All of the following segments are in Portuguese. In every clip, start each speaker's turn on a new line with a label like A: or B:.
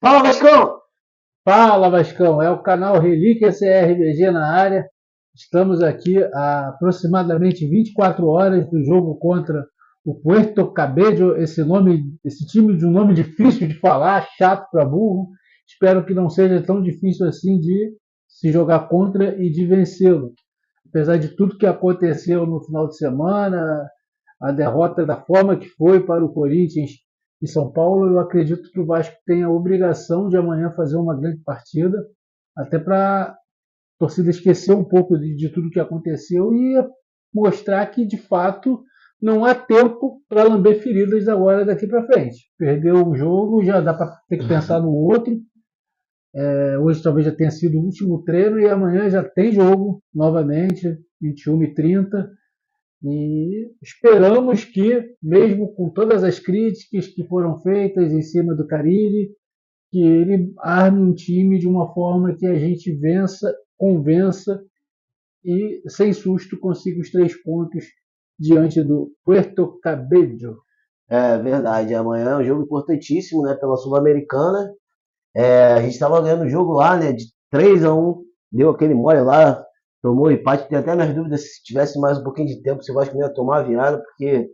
A: Fala, Vascão!
B: Fala, Vascão, é o canal Relíquia CRBG na área. Estamos aqui há aproximadamente 24 horas do jogo contra o Puerto Cabello, esse time de um nome difícil de falar, chato para burro. Espero que não seja tão difícil assim de se jogar contra e de vencê-lo. Apesar de tudo que aconteceu no final de semana, a derrota da forma que foi para o Corinthians em São Paulo, eu acredito que o Vasco tem a obrigação de amanhã fazer uma grande partida, até para a torcida esquecer um pouco de tudo que aconteceu e mostrar que, de fato, não há tempo para lamber feridas agora daqui para frente. Perdeu um jogo, já dá para ter que pensar no outro. Hoje talvez já tenha sido o último treino e amanhã já tem jogo novamente, 21h30. E esperamos que, mesmo com todas as críticas que foram feitas em cima do Carille, que ele arme um time de uma forma que a gente vença, convença e, sem susto, consiga os 3 pontos diante do Puerto Cabello.
A: É verdade, amanhã é um jogo importantíssimo, né, pela Sul-Americana. A gente estava ganhando o jogo lá, né, de 3-1, deu aquele mole lá, tomou empate. Tem até minhas dúvidas se tivesse mais um pouquinho de tempo, se o Vasco não ia tomar a virada, porque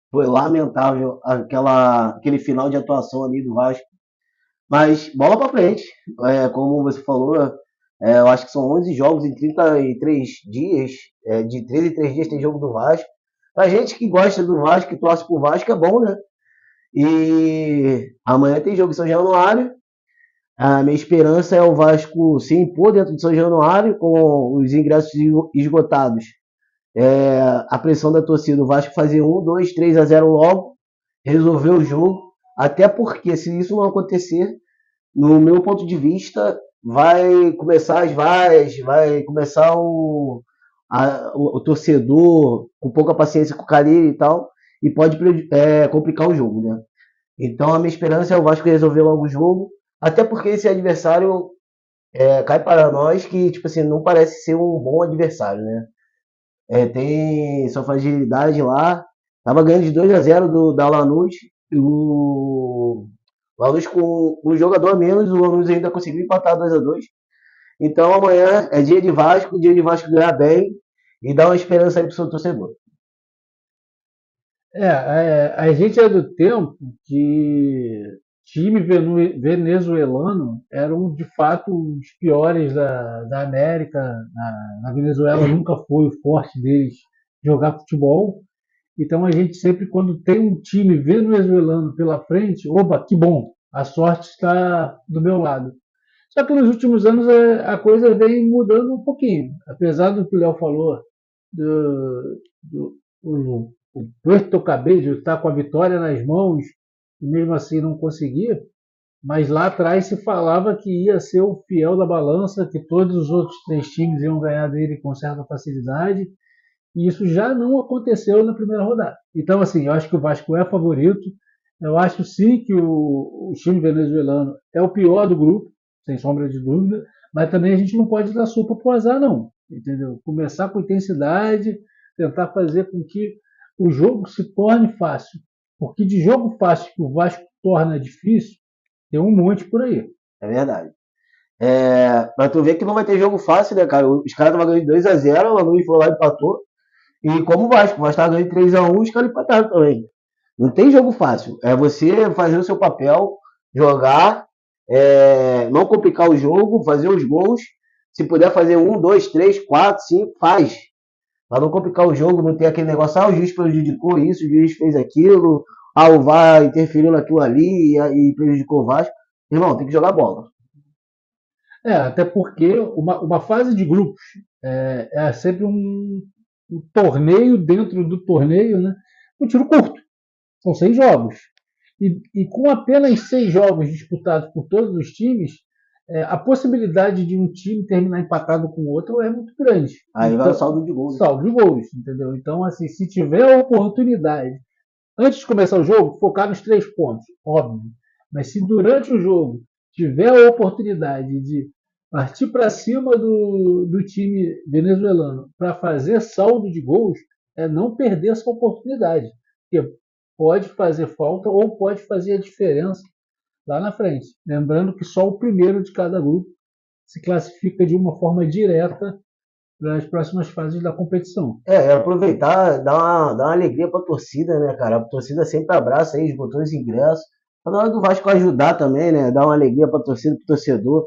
A: foi lamentável aquele final de atuação ali do Vasco. Mas bola pra frente, como você falou, eu acho que são 11 jogos em 33 dias, de 3 em 3 dias tem jogo do Vasco. Pra gente que gosta do Vasco, que torce pro Vasco, é bom, né? E amanhã tem jogo em São Januário. A minha esperança é o Vasco se impor dentro de São Januário, com os ingressos esgotados. A pressão da torcida, o Vasco fazer 1, 2, 3-0 logo, resolver o jogo. Até porque, se isso não acontecer, no meu ponto de vista, vai começar as vaias, vai começar o torcedor com pouca paciência com o Carille e tal, e pode complicar o jogo, né? Então a minha esperança é o Vasco resolver logo o jogo, até porque esse adversário cai para nós que, tipo assim, não parece ser um bom adversário, né? Tem sua fragilidade lá, tava ganhando de 2-0 da Lanús, e o Lanús com um jogador a menos, o Lanús ainda conseguiu empatar 2-2. Então amanhã é dia de Vasco ganhar bem e dar uma esperança aí pro seu torcedor.
B: A gente é do tempo que time venezuelano eram de fato os piores da América. Na Venezuela nunca foi o forte deles jogar futebol. Então a gente sempre, quando tem um time venezuelano pela frente, opa, que bom, a sorte está do meu lado. Só que nos últimos anos a coisa vem mudando um pouquinho. Apesar do que o Léo falou, o Puerto Cabello estar com a vitória nas mãos e mesmo assim não conseguir, mas lá atrás se falava que ia ser o fiel da balança, que todos os outros 3 times iam ganhar dele com certa facilidade, e isso já não aconteceu na primeira rodada. Então, assim, eu acho que o Vasco é favorito. Eu acho sim que o time venezuelano é o pior do grupo, sem sombra de dúvida, mas também a gente não pode dar sopa pro azar, não. Entendeu? Começar com intensidade, tentar fazer com que o jogo se torne fácil. Porque de jogo fácil que o Vasco torna difícil, tem um monte por aí.
A: É verdade. Pra tu ver que não vai ter jogo fácil, né, cara? Os caras estavam ganhando de 2-0, o Lanús foi lá e empatou. E como o Vasco estava ganhando de 3-1, os caras empataram também. Não tem jogo fácil. É você fazer o seu papel, jogar, não complicar o jogo, fazer os gols. Se puder fazer 1, 2, 3, 4, 5, faz. Para não complicar o jogo, não ter aquele negócio, o juiz prejudicou isso, o juiz fez aquilo, o VAR interferiu naquilo ali e prejudicou o Vasco. Irmão, tem que jogar bola.
B: Até porque uma fase de grupos é sempre um torneio dentro do torneio, né? Um tiro curto. São 6 jogos. E com apenas 6 jogos disputados por todos os times, a possibilidade de um time terminar empatado com o outro é muito grande.
A: Aí vai o
B: Então,
A: saldo de gols.
B: saldo de gols, entendeu? Então, assim, se tiver a oportunidade, antes de começar o jogo, focar nos 3 pontos, óbvio. Mas se durante o jogo tiver a oportunidade de partir para cima do time venezuelano para fazer saldo de gols, é não perder essa oportunidade. Porque pode fazer falta ou pode fazer a diferença lá na frente. Lembrando que só o primeiro de cada grupo se classifica de uma forma direta para as próximas fases da competição.
A: Aproveitar, dar uma alegria pra torcida, né, cara? A torcida sempre abraça aí, esgotou os ingressos. Tá na hora do Vasco ajudar também, né? Dar uma alegria pra torcida, pro torcedor,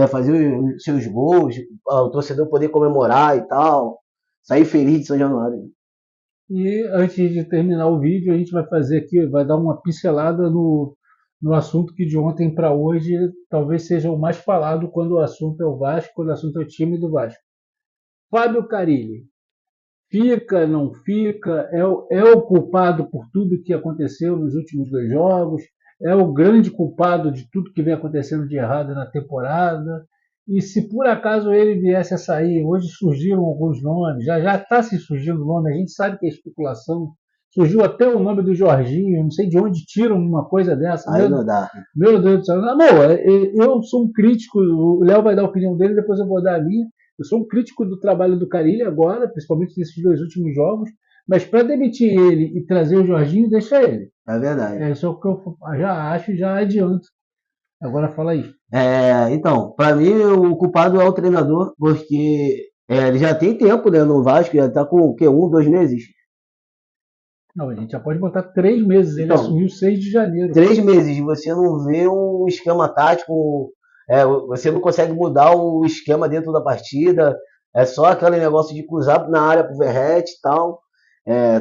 A: fazer os seus gols, o torcedor poder comemorar e tal. Sair feliz de São Januário.
B: E antes de terminar o vídeo, a gente vai fazer aqui, vai dar uma pincelada no assunto que de ontem para hoje talvez seja o mais falado quando o assunto é o Vasco, quando o assunto é o time do Vasco. Fábio Carille, fica, não fica, é o culpado por tudo que aconteceu nos últimos 2 jogos, é o grande culpado de tudo que vem acontecendo de errado na temporada. E se por acaso ele viesse a sair, hoje surgiram alguns nomes, já está se surgindo nome, a gente sabe que é especulação. Surgiu até o nome do Jorginho, não sei de onde tiram uma coisa dessa.
A: Aí não dá.
B: Meu Deus do céu. Amor, eu sou um crítico, o Léo vai dar a opinião dele, depois eu vou dar a minha. Eu sou um crítico do trabalho do Carille agora, principalmente nesses 2 últimos jogos, mas para demitir ele e trazer o Jorginho, deixa ele.
A: É verdade.
B: Isso é o que eu já acho e já adianto. Agora fala aí.
A: Então, pra mim o culpado é o treinador, porque ele já tem tempo, né, no Vasco, já tá com o quê? 2 meses?
B: Não, a gente já pode botar 3 meses. Ele
A: Então,
B: assumiu 6 de janeiro.
A: 3 meses, você não vê um esquema tático, você não consegue mudar o esquema dentro da partida, é só aquele negócio de cruzar na área pro Verratti e tal.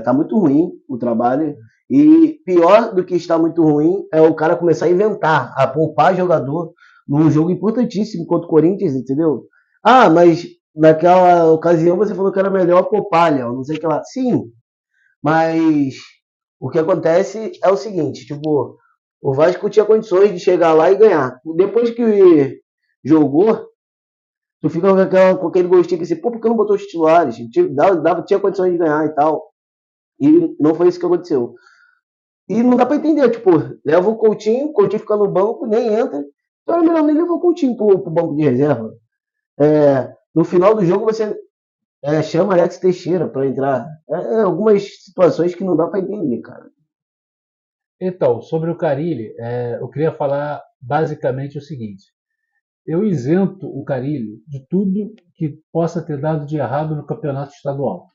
A: Tá muito ruim o trabalho. E pior do que está muito ruim é o cara começar a inventar, a poupar jogador num jogo importantíssimo contra o Corinthians, entendeu? Ah, mas naquela ocasião você falou que era melhor poupar, Léo, não sei o que lá. Sim, mas o que acontece é o seguinte, tipo, o Vasco tinha condições de chegar lá e ganhar. Depois que jogou, tu fica com aquele gostinho que assim, pô, por que não botou os titulares? Tinha condições de ganhar e tal. E não foi isso que aconteceu. E não dá pra entender, tipo, leva o Coutinho fica no banco, nem entra. Então era melhor nem levar o Coutinho pro banco de reserva. No final do jogo você chama Alex Teixeira pra entrar. Algumas situações que não dá pra entender, cara.
B: Então, sobre o Carille, eu queria falar basicamente o seguinte. Eu isento o Carille de tudo que possa ter dado de errado no campeonato estadual.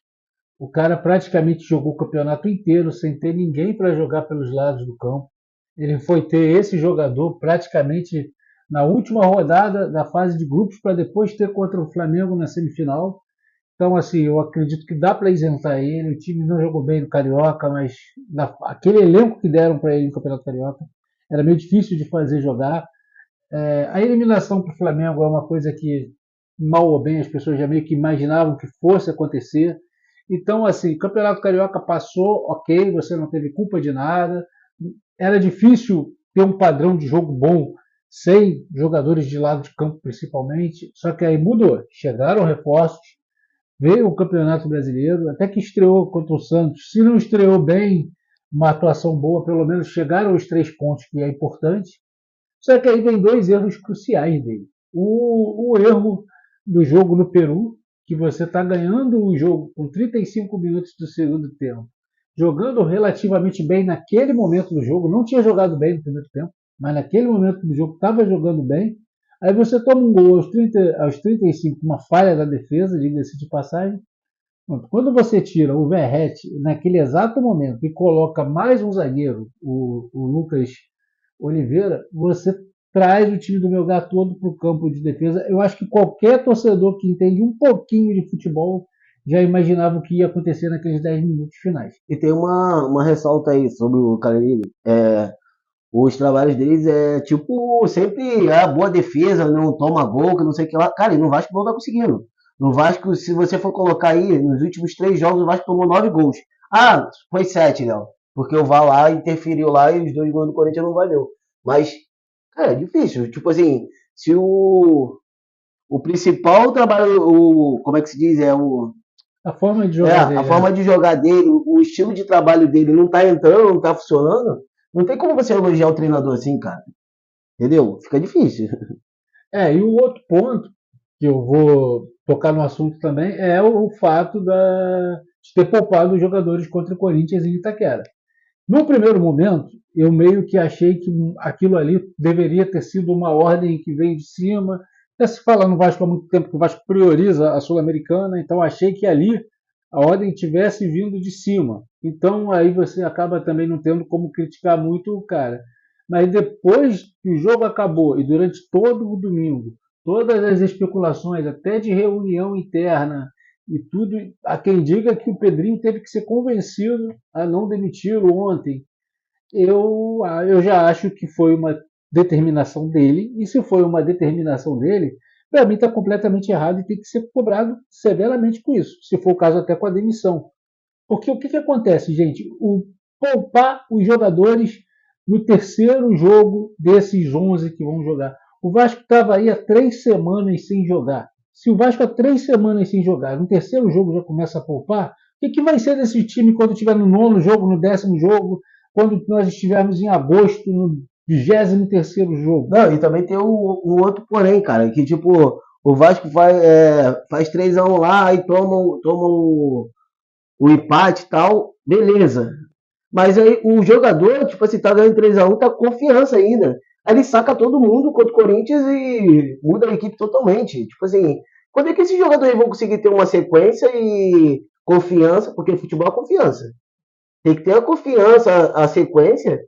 B: O cara praticamente jogou o campeonato inteiro sem ter ninguém para jogar pelos lados do campo. Ele foi ter esse jogador praticamente na última rodada da fase de grupos para depois ter contra o Flamengo na semifinal. Então, assim, eu acredito que dá para isentar ele. O time não jogou bem no Carioca, mas aquele elenco que deram para ele no Campeonato Carioca era meio difícil de fazer jogar. A eliminação para o Flamengo é uma coisa que, mal ou bem, as pessoas já meio que imaginavam que fosse acontecer. Então, assim, o Campeonato Carioca passou, ok, você não teve culpa de nada. Era difícil ter um padrão de jogo bom sem jogadores de lado de campo, principalmente. Só que aí mudou. Chegaram reforços, veio o Campeonato Brasileiro, até que estreou contra o Santos. Se não estreou bem, uma atuação boa, pelo menos chegaram os 3 pontos, que é importante. Só que aí vem 2 erros cruciais dele. O erro do jogo no Peru, que você está ganhando o jogo com 35 minutos do segundo tempo, jogando relativamente bem naquele momento do jogo, não tinha jogado bem no primeiro tempo, mas naquele momento do jogo estava jogando bem. Aí você toma um gol aos 35, uma falha da defesa, diga-se de passagem. Quando você tira o Verratti naquele exato momento e coloca mais um zagueiro, o Lucas Oliveira, você traz o time do Melgar todo para o campo de defesa. Eu acho que qualquer torcedor que entende um pouquinho de futebol já imaginava o que ia acontecer naqueles 10 minutos finais.
A: E tem uma ressalta aí sobre o Carille. Os trabalhos deles tipo sempre boa defesa, não toma gol, que não sei o que lá. Cara, e no Vasco não tá conseguindo. No Vasco, se você for colocar aí, nos últimos 3 jogos, o Vasco tomou 9 gols. Ah, foi 7, Léo. Porque o VAR lá interferiu lá e os 2 gols do Corinthians não valeu. Mas, cara, é difícil. Tipo assim, se o principal trabalho, como é que se diz?
B: A forma de jogar dele.
A: A forma de jogar dele, o estilo de trabalho dele não tá entrando, não tá funcionando. Não tem como você elogiar o treinador assim, cara. Entendeu? Fica difícil.
B: E o outro ponto, que eu vou tocar no assunto também, é o fato de ter poupado os jogadores contra o Corinthians em Itaquera. No primeiro momento, eu meio que achei que aquilo ali deveria ter sido uma ordem que veio de cima. Já se fala no Vasco há muito tempo que o Vasco prioriza a Sul-Americana, então achei que ali a ordem tivesse vindo de cima. Então aí você acaba também não tendo como criticar muito o cara. Mas depois que o jogo acabou e durante todo o domingo, todas as especulações, até de reunião interna e tudo, há quem diga que o Pedrinho teve que ser convencido a não demiti-lo ontem. Eu já acho que foi uma determinação dele, e se foi uma determinação dele, para mim está completamente errado e tem que ser cobrado severamente com isso, se for o caso até com a demissão. Porque o que acontece, gente? Poupar os jogadores no terceiro jogo desses 11 que vão jogar. O Vasco estava aí há 3 semanas sem jogar. Se o Vasco há 3 semanas sem jogar, no terceiro jogo já começa a poupar, o que vai ser desse time quando estiver no nono jogo, no 10º jogo, quando nós estivermos em agosto, no 23º jogo?
A: Não, e também tem o outro porém, cara, que tipo, o Vasco faz 3-1 lá, aí toma o empate e tal, beleza. Mas aí o jogador, tipo assim, tá ganhando 3-1, tá com confiança ainda. Aí ele saca todo mundo contra o Corinthians e muda a equipe totalmente. Tipo assim, quando é que esses jogadores vão conseguir ter uma sequência e confiança? Porque futebol é confiança. Tem que ter a confiança, a sequência,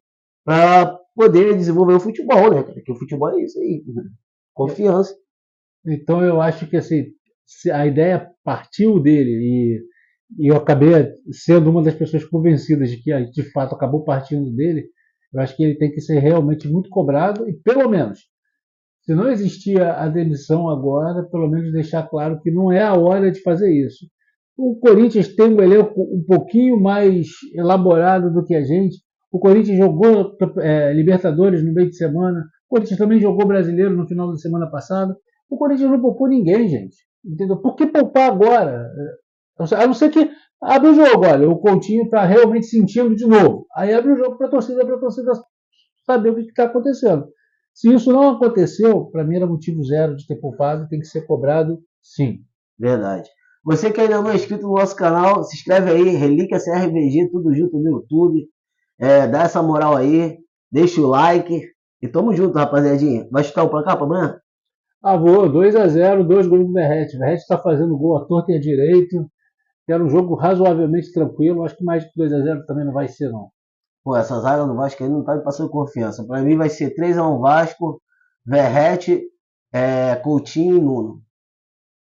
A: para poder desenvolver o futebol, né, cara? Porque o futebol é isso aí, né? Confiança.
B: Então eu acho que assim, a ideia partiu dele e eu acabei sendo uma das pessoas convencidas de que de fato acabou partindo dele. Eu acho que ele tem que ser realmente muito cobrado e pelo menos, se não existia a demissão agora, pelo menos deixar claro que não é a hora de fazer isso. O Corinthians tem um elenco um pouquinho mais elaborado do que a gente. O Corinthians jogou Libertadores no meio de semana. O Corinthians também jogou Brasileiro no final da semana passada. O Corinthians não poupou ninguém, gente. Entendeu? Por que poupar agora? A não ser que abre o jogo, olha, o Coutinho está realmente sentindo de novo. Aí abre o jogo para a torcida saber o que está acontecendo. Se isso não aconteceu, para mim era motivo zero de ter poupado, tem que ser cobrado sim.
A: Verdade. Você que ainda não é inscrito no nosso canal, se inscreve aí, Relíquia CRVG, tudo junto no YouTube. Dá essa moral aí, deixa o like. E tamo junto, rapaziadinha. Vai chutar o placar pra amanhã?
B: Vou, 2-0, 2 gols do Verrete. O Verrete está fazendo gol à torta e à direito. Era um jogo razoavelmente tranquilo. Acho que mais de 2-0 também não vai ser, não.
A: Pô, essa zaga do Vasco aí não tá me passando confiança. Pra mim vai ser 3-1 Vasco, Verrete, Coutinho e Nuno.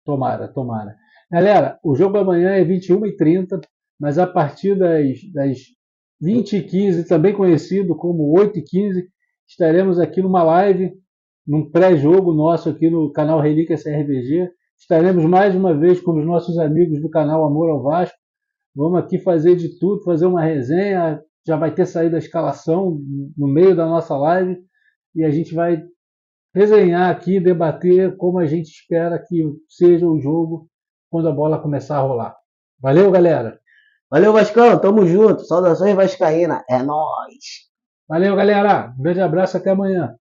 B: Tomara, tomara. Galera, o jogo amanhã é 21h30, mas a partir das 20h15, também conhecido como 8h15, estaremos aqui numa live, num pré-jogo nosso aqui no canal Relíquia CRVG. Estaremos mais uma vez com os nossos amigos do canal Amor ao Vasco. Vamos aqui fazer de tudo, fazer uma resenha. Já vai ter saído a escalação no meio da nossa live e a gente vai resenhar aqui, debater como a gente espera que seja o jogo quando a bola começar a rolar. Valeu, galera!
A: Valeu, Vascão, tamo junto. Saudações vascaína. É nóis.
B: Valeu, galera! Um grande abraço, até amanhã.